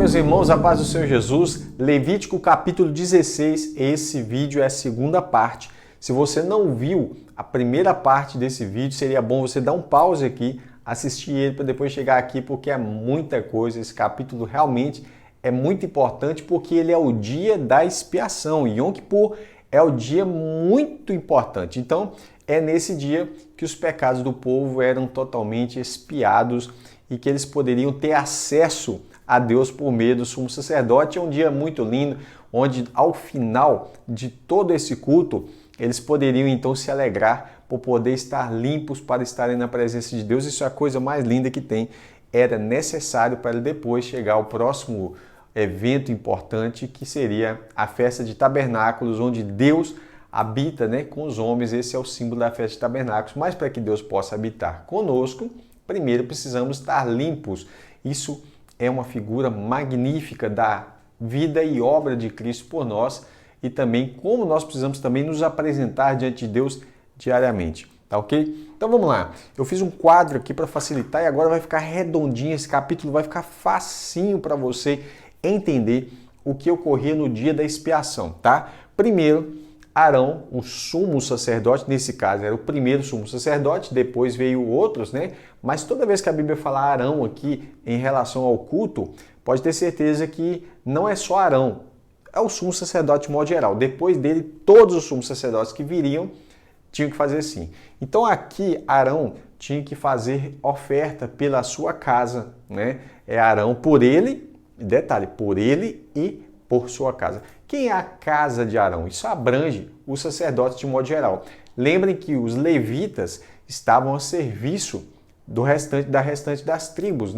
meus irmãos, a paz do Senhor Jesus. Levítico capítulo 16, esse vídeo é a segunda parte. Se você não viu a primeira parte desse vídeo, seria bom você dar um pause aqui, assistir ele para depois chegar aqui, porque é muita coisa. Esse capítulo realmente é muito importante porque ele é o dia da expiação. Yom Kippur é o dia muito importante. Então, é nesse dia que os pecados do povo eram totalmente expiados e que eles poderiam ter acesso a Deus por meio do sumo sacerdote. É um dia muito lindo, onde ao final de todo esse culto, eles poderiam então se alegrar por poder estar limpos para estarem na presença de Deus. Isso é a coisa mais linda que tem. Era necessário para depois chegar ao próximo evento importante, que seria a festa de tabernáculos, onde Deus habita, com os homens. Esse é o símbolo da festa de tabernáculos. Mas para que Deus possa habitar conosco, primeiro precisamos estar limpos. Isso é uma figura magnífica da vida e obra de Cristo por nós e também como nós precisamos também nos apresentar diante de Deus diariamente, tá ok? Então vamos lá, eu fiz um quadro aqui para facilitar e agora vai ficar redondinho, esse capítulo vai ficar facinho para você entender o que ocorria no dia da expiação, tá? Primeiro, Arão, o sumo sacerdote, nesse caso era o primeiro sumo sacerdote, depois veio outros, Mas toda vez que a Bíblia fala Arão aqui em relação ao culto, pode ter certeza que não é só Arão, é o sumo sacerdote de modo geral. Depois dele, todos os sumos sacerdotes que viriam tinham que fazer assim. Então aqui Arão tinha que fazer oferta pela sua casa, É Arão por ele, detalhe, por ele e por sua casa. Quem é a casa de Arão? Isso abrange os sacerdotes de modo geral. Lembrem que os levitas estavam a serviço da restante das tribos,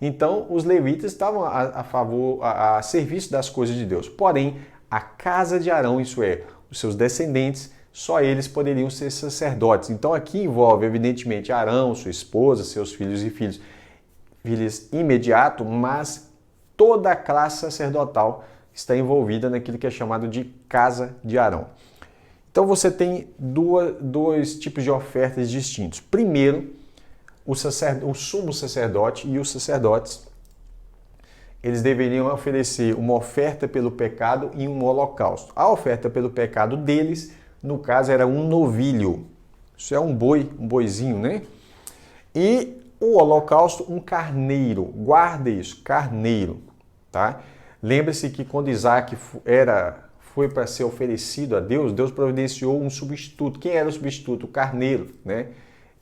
Então, os levitas estavam a serviço das coisas de Deus. Porém, a casa de Arão, isso é, os seus descendentes, só eles poderiam ser sacerdotes. Então, aqui envolve, evidentemente, Arão, sua esposa, seus filhos e filhos imediato, mas toda a classe sacerdotal está envolvida naquilo que é chamado de casa de Arão. Então você tem dois tipos de ofertas distintos. Primeiro, o sumo sacerdote e os sacerdotes, eles deveriam oferecer uma oferta pelo pecado e um holocausto. A oferta pelo pecado deles, no caso, era um novilho. Isso é um boizinho, E o holocausto, um carneiro. Guarda isso, carneiro, tá? Lembre-se que quando Isaac foi para ser oferecido a Deus, Deus providenciou um substituto. Quem era o substituto? O carneiro,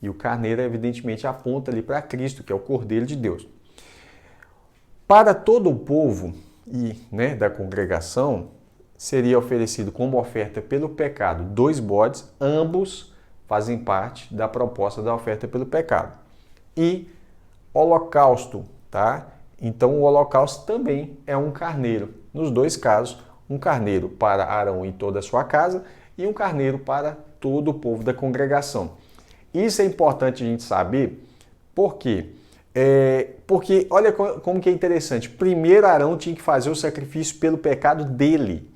E o carneiro, evidentemente, aponta ali para Cristo, que é o Cordeiro de Deus. Para todo o povo e da congregação, seria oferecido como oferta pelo pecado 2 bodes, ambos fazem parte da proposta da oferta pelo pecado. E holocausto, tá? Então o holocausto também é um carneiro. Nos dois casos, um carneiro para Arão e toda a sua casa e um carneiro para todo o povo da congregação. Isso é importante a gente saber, por quê? Porque olha como que é interessante. Primeiro Arão tinha que fazer o sacrifício pelo pecado dele.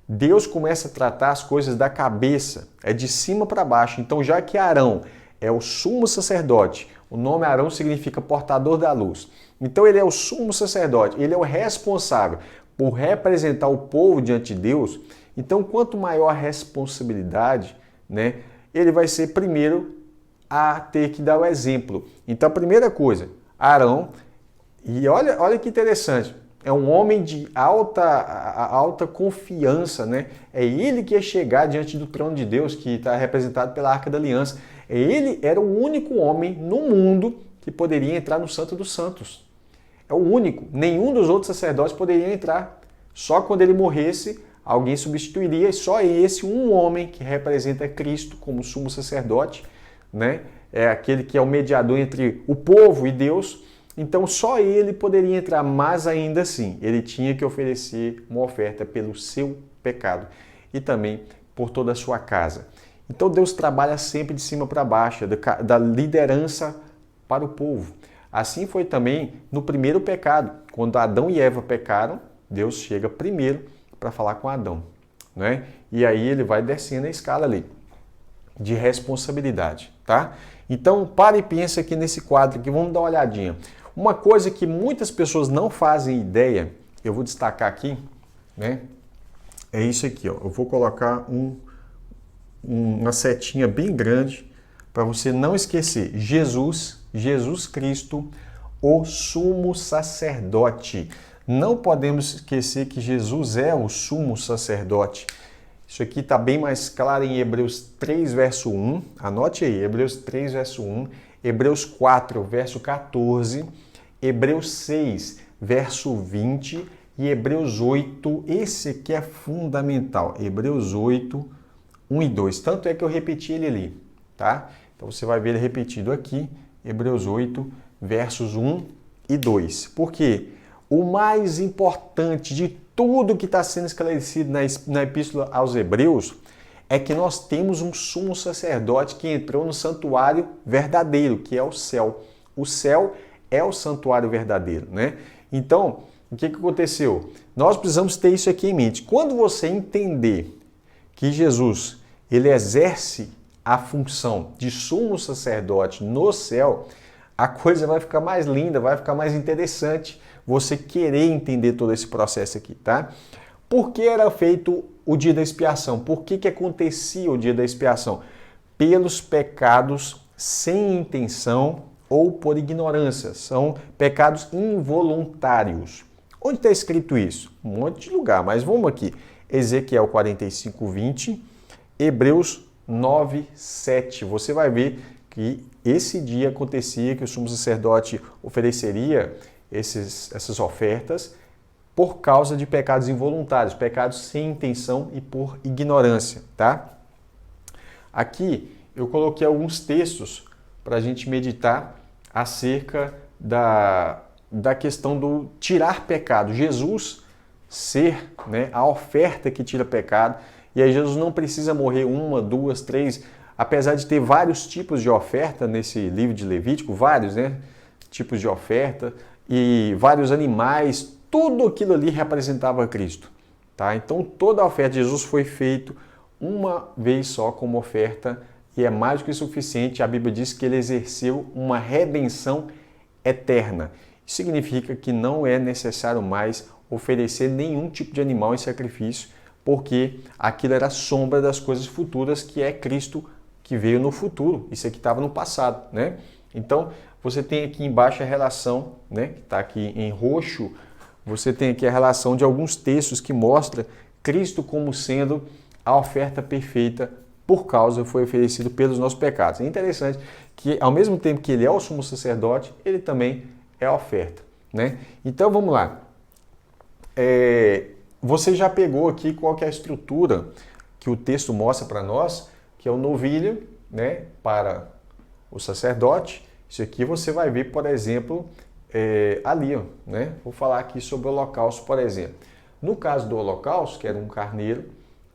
Deus começa a tratar as coisas da cabeça, é de cima para baixo. Então já que Arão é o sumo sacerdote, o nome Arão significa portador da luz. Então ele é o sumo sacerdote, ele é o responsável por representar o povo diante de Deus. Então quanto maior a responsabilidade, ele vai ser primeiro a ter que dar o exemplo. Então a primeira coisa, Arão, e olha que interessante, é um homem de alta confiança, É ele que ia chegar diante do trono de Deus, que está representado pela Arca da Aliança. Ele era o único homem no mundo que poderia entrar no Santo dos Santos. É o único. Nenhum dos outros sacerdotes poderia entrar. Só quando ele morresse, alguém substituiria. E só esse um homem que representa Cristo como sumo sacerdote, É aquele que é o mediador entre o povo e Deus. Então só ele poderia entrar, mas ainda assim, ele tinha que oferecer uma oferta pelo seu pecado e também por toda a sua casa. Então Deus trabalha sempre de cima para baixo, da liderança para o povo. Assim foi também no primeiro pecado. Quando Adão e Eva pecaram, Deus chega primeiro para falar com Adão, E aí ele vai descendo a escala ali de responsabilidade, tá? Então, para e pensa aqui nesse quadro aqui, vamos dar uma olhadinha. Uma coisa que muitas pessoas não fazem ideia, eu vou destacar aqui, né? É isso aqui, ó. Eu vou colocar uma setinha bem grande para você não esquecer. Jesus Cristo, o sumo sacerdote. Não podemos esquecer que Jesus é o sumo sacerdote. Isso aqui está bem mais claro em Hebreus 3, verso 1. Anote aí, Hebreus 3, verso 1. Hebreus 4, verso 14. Hebreus 6, verso 20. E Hebreus 8, esse aqui é fundamental. Hebreus 8, 1 e 2. Tanto é que eu repeti ele ali, tá? Então você vai ver ele repetido aqui. Hebreus 8, versos 1 e 2. Por quê? O mais importante de tudo que está sendo esclarecido na Epístola aos Hebreus é que nós temos um sumo sacerdote que entrou no santuário verdadeiro, que é o céu. O céu é o santuário verdadeiro, né? Então, o que aconteceu? Nós precisamos ter isso aqui em mente. Quando você entender que Jesus, ele exerce a função de sumo sacerdote no céu, a coisa vai ficar mais linda, vai ficar mais interessante você querer entender todo esse processo aqui, tá? Por que era feito o dia da expiação? Por que acontecia o dia da expiação? Pelos pecados sem intenção ou por ignorância. São pecados involuntários. Onde está escrito isso? Um monte de lugar, mas vamos aqui. Ezequiel 45, 20, Hebreus 9, 7. Você vai ver que esse dia acontecia que o sumo sacerdote ofereceria essas ofertas por causa de pecados involuntários, pecados sem intenção e por ignorância, tá? Aqui eu coloquei alguns textos para a gente meditar acerca da questão do tirar pecado. Jesus ser, né, a oferta que tira pecado, e aí Jesus não precisa morrer 1, 2, 3, apesar de ter vários tipos de oferta nesse livro de Levítico, vários, né, tipos de oferta, e vários animais, tudo aquilo ali representava Cristo, tá? Então toda a oferta de Jesus foi feita uma vez só como oferta e é mais do que suficiente. A Bíblia diz que ele exerceu uma redenção eterna. Isso significa que não é necessário mais oferecer nenhum tipo de animal em sacrifício, porque aquilo era sombra das coisas futuras, que é Cristo que veio no futuro. Isso aqui estava no passado, né? Então, você tem aqui embaixo a relação, né, que está aqui em roxo, você tem aqui a relação de alguns textos que mostra Cristo como sendo a oferta perfeita por causa foi oferecido pelos nossos pecados. É interessante que, ao mesmo tempo que ele é o sumo sacerdote, ele também é a oferta, né? Então, vamos lá. Você já pegou aqui qual que é a estrutura que o texto mostra para nós, que é o novilho, né, para o sacerdote. Isso aqui você vai ver, por exemplo, ali, ó, né? Vou falar aqui sobre o holocausto, por exemplo. No caso do holocausto, que era um carneiro,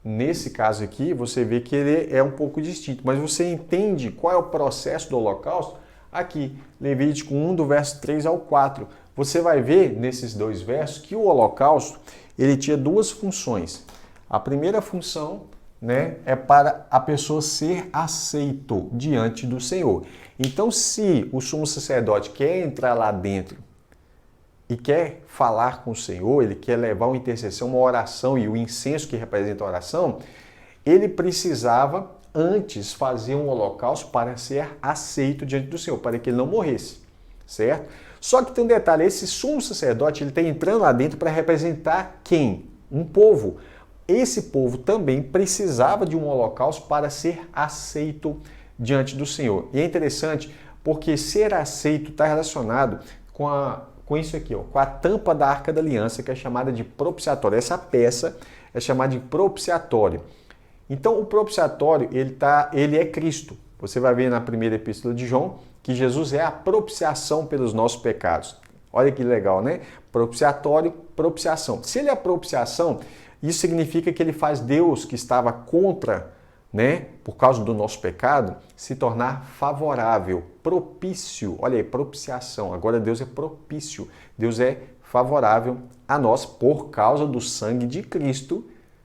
nesse caso aqui, você vê que ele é um pouco distinto, mas você entende qual é o processo do holocausto aqui, Levítico 1, do verso 3 ao 4. Você vai ver nesses dois versos que o holocausto, ele tinha duas funções. A primeira função, né, é para a pessoa ser aceito diante do Senhor. Então, se o sumo sacerdote quer entrar lá dentro e quer falar com o Senhor, ele quer levar uma intercessão, uma oração e o incenso que representa a oração, ele precisava antes fazer um holocausto para ser aceito diante do Senhor, para que ele não morresse, certo? Só que tem um detalhe, esse sumo sacerdote, ele está entrando lá dentro para representar quem? Um povo. Esse povo também precisava de um holocausto para ser aceito diante do Senhor. E é interessante porque ser aceito está relacionado com isso aqui, ó, com a tampa da Arca da Aliança, que é chamada de propiciatório. Essa peça é chamada de propiciatório. Então, o propiciatório, ele é Cristo. Você vai ver na primeira epístola de João que Jesus é a propiciação pelos nossos pecados. Olha que legal, né? Propiciatório, propiciação. Se ele é a propiciação, isso significa que ele faz Deus, que estava contra, né, por causa do nosso pecado, se tornar favorável, propício. Olha aí, propiciação. Agora Deus é propício. Deus é favorável a nós por causa do sangue de Cristo,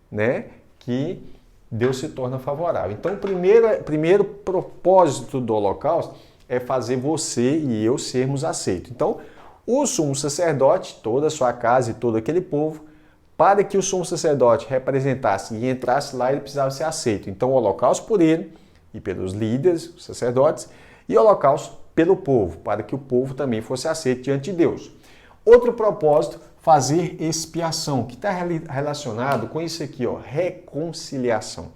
né, que Deus se torna favorável. Então, o primeiro propósito do holocausto é fazer você e eu sermos aceitos. Então, o sumo sacerdote, toda a sua casa e todo aquele povo, para que o sumo sacerdote representasse e entrasse lá, ele precisava ser aceito. Então, o holocausto por ele e pelos líderes, os sacerdotes, e o holocausto pelo povo, para que o povo também fosse aceito diante de Deus. Outro propósito, fazer expiação, que está relacionado com isso aqui, ó, reconciliação.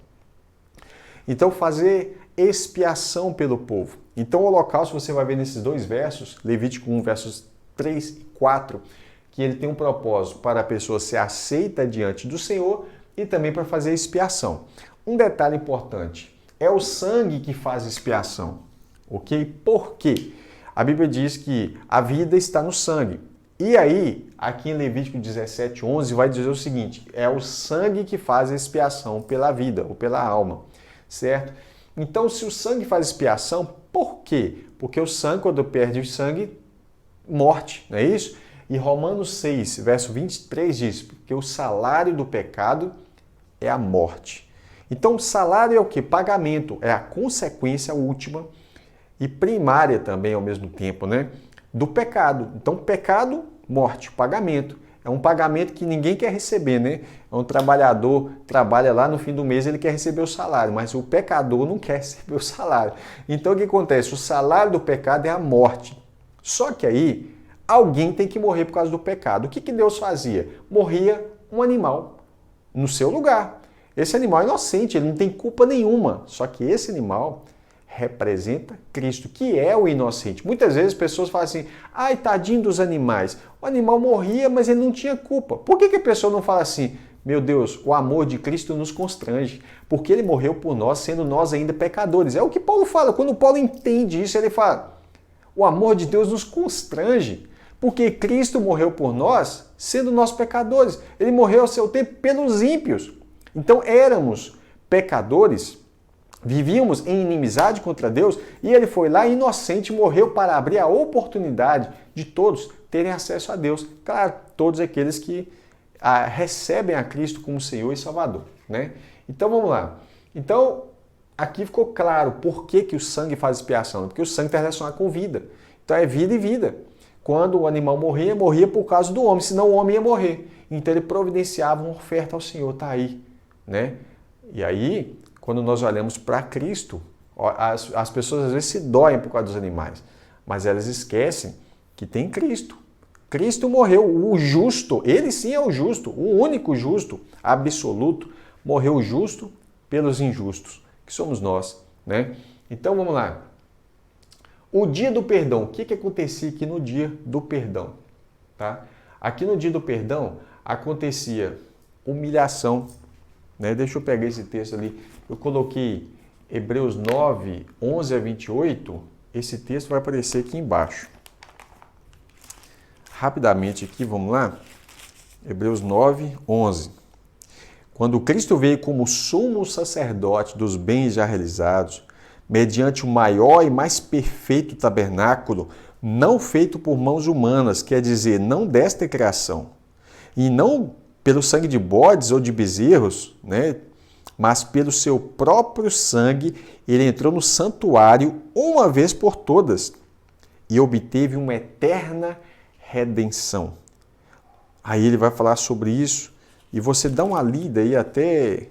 Então, fazer expiação pelo povo. Então, o holocausto, você vai ver nesses dois versos, Levítico 1, versos 3 e 4, que ele tem um propósito para a pessoa ser aceita diante do Senhor e também para fazer expiação. Um detalhe importante, é o sangue que faz expiação, ok? Por quê? A Bíblia diz que a vida está no sangue. E aí, aqui em Levítico 17, 11, vai dizer o seguinte, é o sangue que faz a expiação pela vida ou pela alma, certo? Então, se o sangue faz expiação, por quê? Porque o sangue, quando perde o sangue, morte, não é isso? E Romanos 6, verso 23 diz, porque o salário do pecado é a morte. Então, o salário é o quê? Pagamento, é a consequência última e primária também ao mesmo tempo, né? Do pecado. Então, pecado, morte, pagamento. É um pagamento que ninguém quer receber, né? É um trabalhador, trabalha lá no fim do mês, ele quer receber o salário, mas o pecador não quer receber o salário. Então, o que acontece? O salário do pecado é a morte. Só que aí, alguém tem que morrer por causa do pecado. O que Deus fazia? Morria um animal no seu lugar. Esse animal é inocente, ele não tem culpa nenhuma. Só que esse animal representa Cristo, que é o inocente. Muitas vezes as pessoas falam assim, ai, tadinho dos animais. O animal morria, mas ele não tinha culpa. Por que a pessoa não fala assim, meu Deus, o amor de Cristo nos constrange, porque ele morreu por nós, sendo nós ainda pecadores. É o que Paulo fala. Quando Paulo entende isso, ele fala, o amor de Deus nos constrange, porque Cristo morreu por nós, sendo nós pecadores. Ele morreu ao seu tempo pelos ímpios. Então éramos pecadores, vivíamos em inimizade contra Deus e ele foi lá inocente, morreu para abrir a oportunidade de todos terem acesso a Deus. Claro, todos aqueles que recebem a Cristo como Senhor e Salvador, né? Então vamos lá. Então aqui ficou claro por que o sangue faz expiação, porque o sangue está relacionado com vida. Então é vida e vida. Quando o animal morria, morria por causa do homem, senão o homem ia morrer. Então ele providenciava uma oferta ao Senhor, tá aí, né? E aí, quando nós olhamos para Cristo, as pessoas às vezes se doem por causa dos animais, mas elas esquecem que tem Cristo. Cristo morreu, o justo, ele sim é o justo, o único justo, absoluto, morreu justo pelos injustos, que somos nós, né? Então vamos lá. O dia do perdão, o que acontecia aqui no dia do perdão? Tá? Aqui no dia do perdão acontecia humilhação, né? Deixa eu pegar esse texto ali. Eu coloquei Hebreus 9, 11 a 28. Esse texto vai aparecer aqui embaixo. Rapidamente aqui, vamos lá. Hebreus 9, 11. Quando Cristo veio como sumo sacerdote dos bens já realizados, mediante o maior e mais perfeito tabernáculo, não feito por mãos humanas, quer dizer, não desta criação, e não pelo sangue de bodes ou de bezerros, né? Mas pelo seu próprio sangue, ele entrou no santuário uma vez por todas e obteve uma eterna redenção. Aí ele vai falar sobre isso e você dá uma lida aí até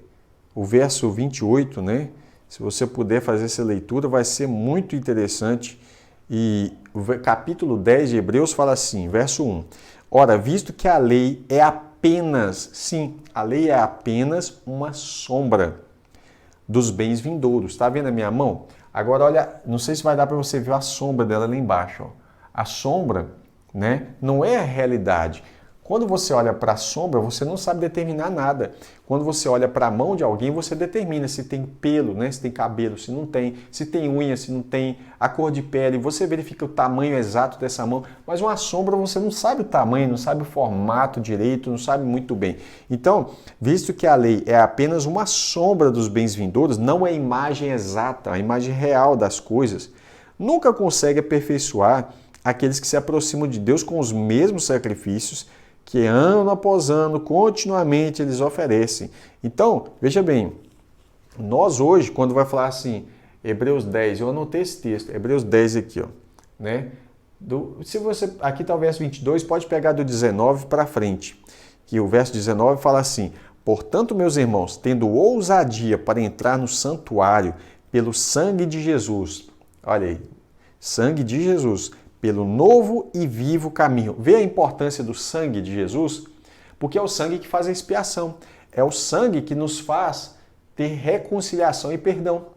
o verso 28, né? Se você puder fazer essa leitura, vai ser muito interessante. E o capítulo 10 de Hebreus fala assim, verso 1. Ora, visto que a lei é apenas, sim, a lei é apenas uma sombra dos bens vindouros. Está vendo a minha mão? Agora, olha, não sei se vai dar para você ver a sombra dela lá embaixo. Ó. A sombra, né, não é a realidade. Quando você olha para a sombra, você não sabe determinar nada. Quando você olha para a mão de alguém, você determina se tem pelo, né? Se tem cabelo, se não tem, se tem unha, se não tem, a cor de pele. Você verifica o tamanho exato dessa mão. Mas uma sombra você não sabe o tamanho, não sabe o formato direito, não sabe muito bem. Então, visto que a lei é apenas uma sombra dos bens vindouros, não é a imagem exata, a imagem real das coisas, nunca consegue aperfeiçoar aqueles que se aproximam de Deus com os mesmos sacrifícios que ano após ano, continuamente eles oferecem. Então, veja bem, nós hoje, quando vai falar assim, Hebreus 10, eu anotei esse texto, Hebreus 10 aqui, ó, né? Se você aqui está o verso 22, pode pegar do 19 para frente, que o verso 19 fala assim: portanto, meus irmãos, tendo ousadia para entrar no santuário pelo sangue de Jesus, olha aí, sangue de Jesus, pelo novo e vivo caminho. Vê a importância do sangue de Jesus? Porque é o sangue que faz a expiação, é o sangue que nos faz ter reconciliação e perdão.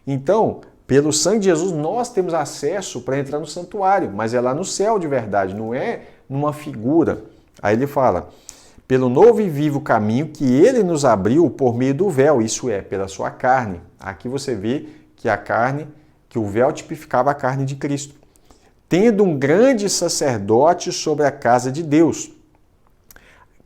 Então, pelo sangue de Jesus, nós temos acesso para entrar no santuário, mas é lá no céu de verdade, não é numa figura. Aí ele fala, pelo novo e vivo caminho que ele nos abriu por meio do véu, isso é, pela sua carne. Aqui você vê que a carne, que o véu tipificava a carne de Cristo. Tendo um grande sacerdote sobre a casa de Deus,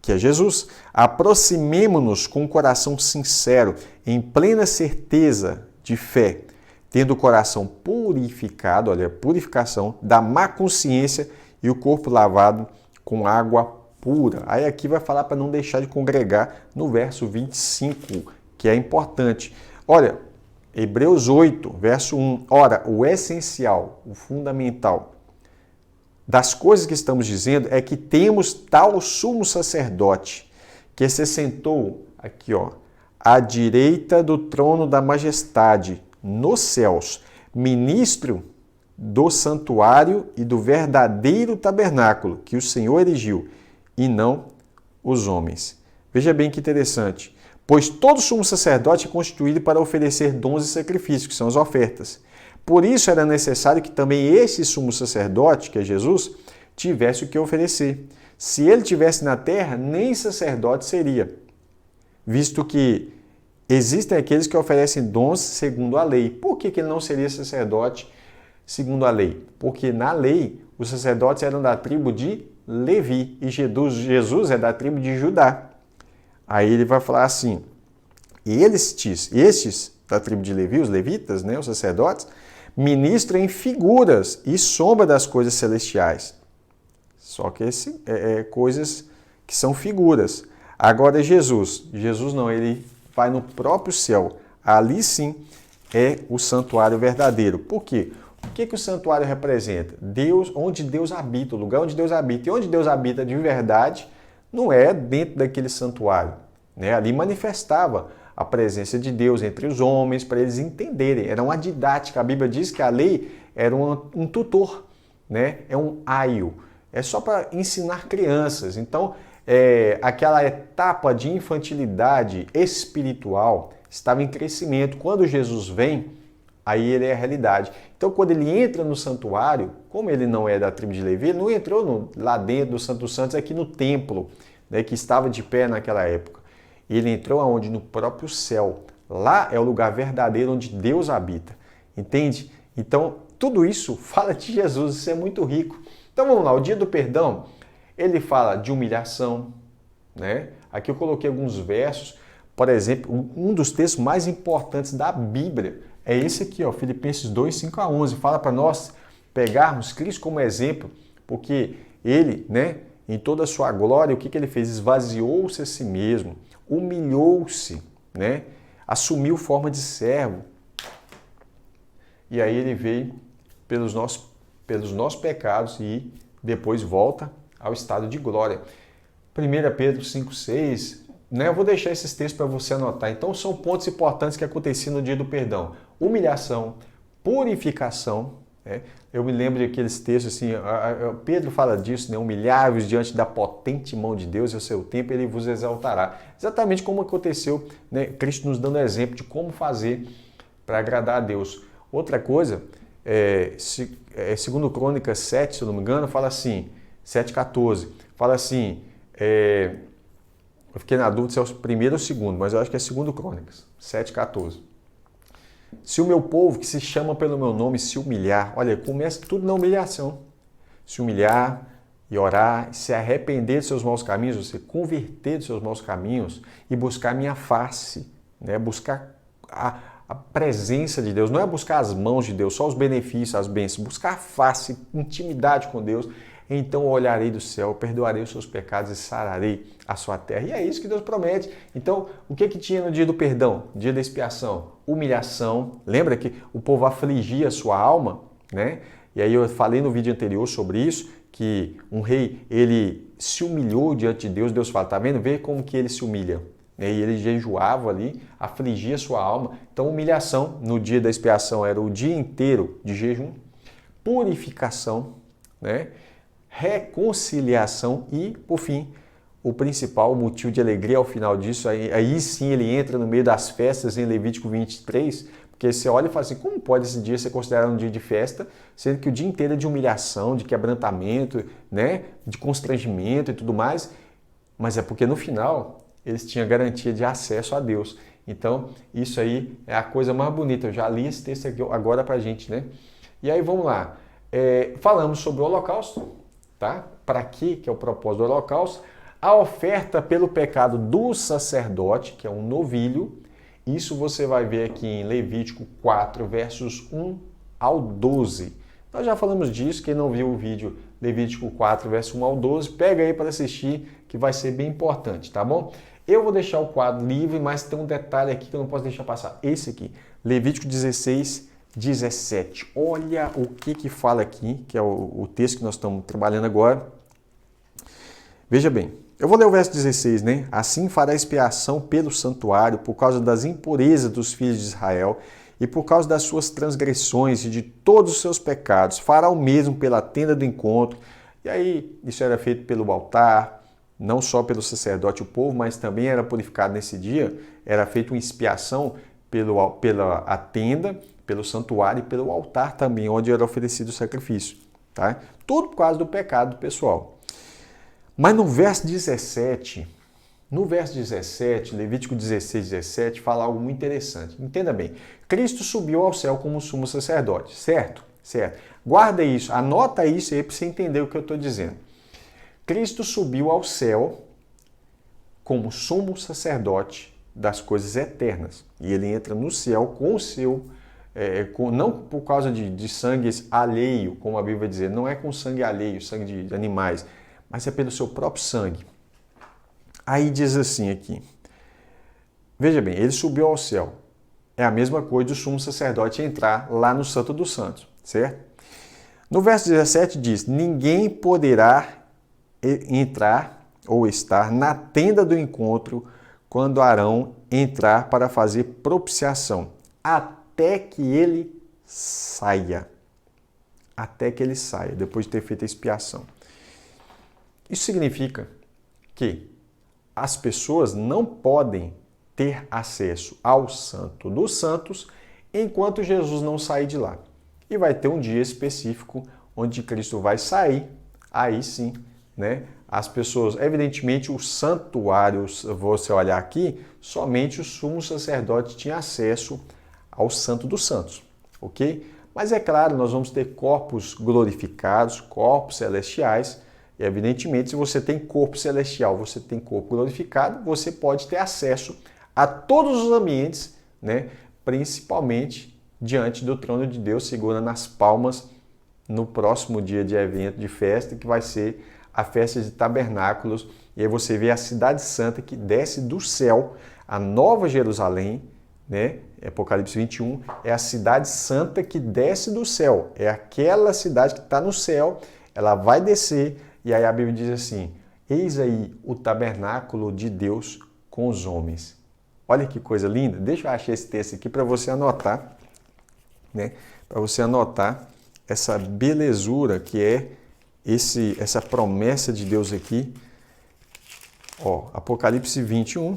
que é Jesus, aproximemo-nos com um coração sincero, em plena certeza de fé, tendo o coração purificado, olha, purificação da má consciência e o corpo lavado com água pura. Aí aqui vai falar para não deixar de congregar no verso 25, que é importante. Olha, Hebreus 8, verso 1. Ora, o essencial, o fundamental das coisas que estamos dizendo é que temos tal sumo sacerdote que se sentou aqui, ó, à direita do trono da majestade, nos céus, ministro do santuário e do verdadeiro tabernáculo que o Senhor erigiu, e não os homens. Veja bem que interessante. Pois todo sumo sacerdote é constituído para oferecer dons e sacrifícios, que são as ofertas. Por isso era necessário que também esse sumo sacerdote, que é Jesus, tivesse o que oferecer. Se ele tivesse na terra, nem sacerdote seria, visto que existem aqueles que oferecem dons segundo a lei. Por que ele não seria sacerdote segundo a lei? Porque na lei os sacerdotes eram da tribo de Levi e Jesus é da tribo de Judá. Aí ele vai falar assim, estes da tribo de Levi, os levitas, né, os sacerdotes, ministram em figuras e sombra das coisas celestiais. Só que coisas que são figuras. Agora Jesus não, ele vai no próprio céu. Ali sim é o santuário verdadeiro. Por quê? O que o santuário representa? Deus, onde Deus habita, o lugar onde Deus habita. E onde Deus habita de verdade não é dentro daquele santuário, né? Ali manifestava a presença de Deus entre os homens para eles entenderem. Era uma didática. A Bíblia diz que a lei era um tutor, né? É um aio. É só para ensinar crianças. Então, aquela etapa de infantilidade espiritual estava em crescimento. Quando Jesus vem, aí ele é a realidade. Então, quando ele entra no santuário, como ele não é da tribo de Levi, ele não entrou lá dentro do Santo dos Santos, aqui no templo, né, que estava de pé naquela época. Ele entrou aonde? No próprio céu. Lá é o lugar verdadeiro onde Deus habita. Entende? Então, tudo isso fala de Jesus, isso é muito rico. Então, vamos lá, o dia do perdão, ele fala de humilhação, né? Aqui eu coloquei alguns versos, por exemplo, um dos textos mais importantes da Bíblia é esse aqui, ó, Filipenses 2, 5 a 11. Fala para nós pegarmos Cristo como exemplo, porque ele, né, em toda a sua glória, o que ele fez? Esvaziou-se a si mesmo, humilhou-se, né? Assumiu forma de servo. E aí ele veio pelos nossos pecados e depois volta ao estado de glória. 1 Pedro 5,6, né? Eu vou deixar esses textos para você anotar. Então são pontos importantes que aconteciam no dia do perdão. Humilhação, purificação, né? Eu me lembro daqueles textos assim, Pedro fala disso, né? Humilhai-vos diante da potente mão de Deus e ao seu tempo ele vos exaltará. Exatamente como aconteceu, né? Cristo nos dando exemplo de como fazer para agradar a Deus. Outra coisa, segundo Crônicas 7, se eu não me engano, fala assim, 7,14, fala assim, eu fiquei na dúvida se é o primeiro ou o segundo, mas eu acho que é segundo Crônicas, 7,14. Se o meu povo, que se chama pelo meu nome, se humilhar, olha, começa tudo na humilhação. Se humilhar e orar, se arrepender dos seus maus caminhos, você converter dos seus maus caminhos e buscar a minha face, né? Buscar a presença de Deus, não é buscar as mãos de Deus, só os benefícios, as bênçãos, buscar a face, intimidade com Deus. Então eu olharei do céu, perdoarei os seus pecados e sararei a sua terra. E é isso que Deus promete. Então, o que tinha no dia do perdão, dia da expiação? Humilhação. Lembra que o povo afligia a sua alma, né? E aí eu falei no vídeo anterior sobre isso, que um rei, ele se humilhou diante de Deus. Deus fala, tá vendo? Vê como que ele se humilha. E ele jejuava ali, afligia sua alma. Então, humilhação no dia da expiação era o dia inteiro de jejum, purificação, né? Reconciliação e, por fim, o principal motivo de alegria ao final disso, aí sim ele entra no meio das festas em Levítico 23, porque você olha e fala assim, como pode esse dia ser considerado um dia de festa, sendo que o dia inteiro é de humilhação, de quebrantamento, né? De constrangimento e tudo mais, mas é porque no final eles tinham garantia de acesso a Deus. Então, isso aí é a coisa mais bonita. Eu já li esse texto aqui agora pra gente, né? E aí, vamos lá. Falamos sobre o holocausto, tá? Para que é o propósito do holocausto? A oferta pelo pecado do sacerdote, que é um novilho. Isso você vai ver aqui em Levítico 4, versos 1 ao 12. Nós já falamos disso. Quem não viu o vídeo Levítico 4, verso 1 ao 12, pega aí para assistir, que vai ser bem importante, tá bom? Eu vou deixar o quadro livre, mas tem um detalhe aqui que eu não posso deixar passar. Esse aqui, Levítico 16, 17. Olha o que fala aqui, que é o texto que nós estamos trabalhando agora. Veja bem, eu vou ler o verso 16, né? Assim fará expiação pelo santuário por causa das impurezas dos filhos de Israel e por causa das suas transgressões e de todos os seus pecados. Fará o mesmo pela tenda do encontro. E aí, isso era feito pelo altar, não só pelo sacerdote e o povo, mas também era purificado nesse dia, era feita uma expiação pela tenda, pelo santuário e pelo altar também, onde era oferecido o sacrifício. Tá? Tudo por causa do pecado pessoal. Mas no verso 17, Levítico 16, 17, fala algo muito interessante. Entenda bem, Cristo subiu ao céu como sumo sacerdote, certo? Certo. Guarda isso, anota isso aí para você entender o que eu estou dizendo. Cristo subiu ao céu como sumo sacerdote das coisas eternas. E ele entra no céu com o seu, não por causa de sangue alheio, como a Bíblia vai dizer, não é com sangue alheio, sangue de animais, mas é pelo seu próprio sangue. Aí diz assim aqui, veja bem, ele subiu ao céu. É a mesma coisa do sumo sacerdote entrar lá no Santo dos Santos, certo? No verso 17 diz, ninguém poderá entrar ou estar na tenda do encontro quando Arão entrar para fazer propiciação, até que ele saia. Até que ele saia, depois de ter feito a expiação. Isso significa que as pessoas não podem ter acesso ao Santo dos Santos enquanto Jesus não sair de lá. E vai ter um dia específico onde Cristo vai sair, aí sim, né? As pessoas, evidentemente, o santuário, você olhar aqui, somente o sumo sacerdote tinha acesso ao Santo dos Santos, ok? Mas é claro, nós vamos ter corpos glorificados, corpos celestiais, e evidentemente, se você tem corpo celestial, você tem corpo glorificado, você pode ter acesso a todos os ambientes, né? Principalmente diante do trono de Deus, segurando nas palmas no próximo dia de evento, de festa, que vai ser a festa de tabernáculos. E aí você vê a cidade santa que desce do céu, a Nova Jerusalém, né? Apocalipse 21, é a cidade santa que desce do céu. É aquela cidade que está no céu, ela vai descer. E aí a Bíblia diz assim, eis aí o tabernáculo de Deus com os homens. Olha que coisa linda. Deixa eu achar esse texto aqui para você anotar, né? Para você anotar essa belezura que é essa promessa de Deus aqui. Ó, Apocalipse 21,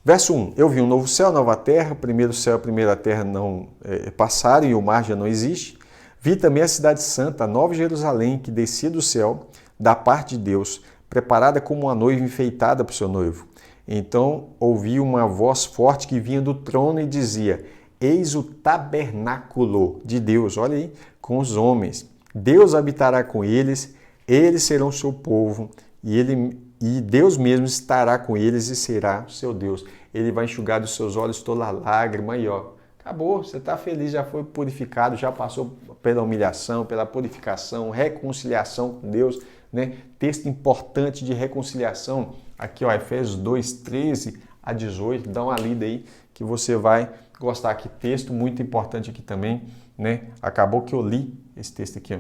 verso 1. Eu vi um novo céu, nova terra, o primeiro céu e a primeira terra não passaram e o mar já não existe. Vi também a cidade santa, a Nova Jerusalém, que descia do céu, da parte de Deus, preparada como uma noiva enfeitada para o seu noivo. Então ouvi uma voz forte que vinha do trono e dizia, eis o tabernáculo de Deus, olha aí, com os homens. Deus habitará com eles, eles serão seu povo, e Deus mesmo estará com eles e será seu Deus. Ele vai enxugar dos seus olhos toda lágrima e ó, acabou, você está feliz, já foi purificado, já passou pela humilhação, pela purificação, reconciliação com Deus, né? Texto importante de reconciliação, aqui ó, Efésios 2, 13 a 18, dá uma lida aí que você vai gostar. Aqui texto muito importante aqui também, né? Acabou que eu li esse texto aqui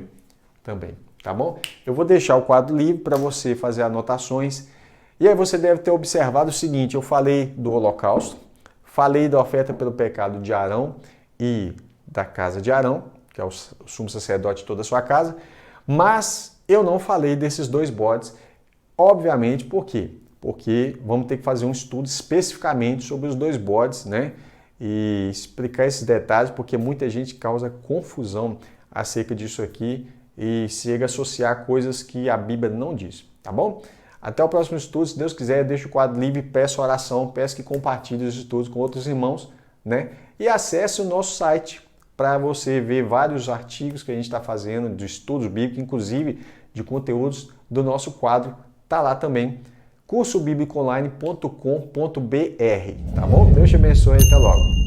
também, tá bom? Eu vou deixar o quadro livre para você fazer anotações. E aí você deve ter observado o seguinte, eu falei do Holocausto, falei da oferta pelo pecado de Arão e da casa de Arão, que é o sumo sacerdote de toda a sua casa, mas eu não falei desses dois bodes, obviamente, por quê? Porque vamos ter que fazer um estudo especificamente sobre os dois bodes, né? E explicar esses detalhes, porque muita gente causa confusão acerca disso aqui e chega a associar coisas que a Bíblia não diz, tá bom? Até o próximo estudo, se Deus quiser, deixa o quadro livre, peço oração, peço que compartilhe os estudos com outros irmãos, né? E acesse o nosso site para você ver vários artigos que a gente está fazendo de estudos bíblicos, inclusive de conteúdos do nosso quadro, tá lá também, cursobiblicoonline.com.br, tá bom? Deus te abençoe e até logo.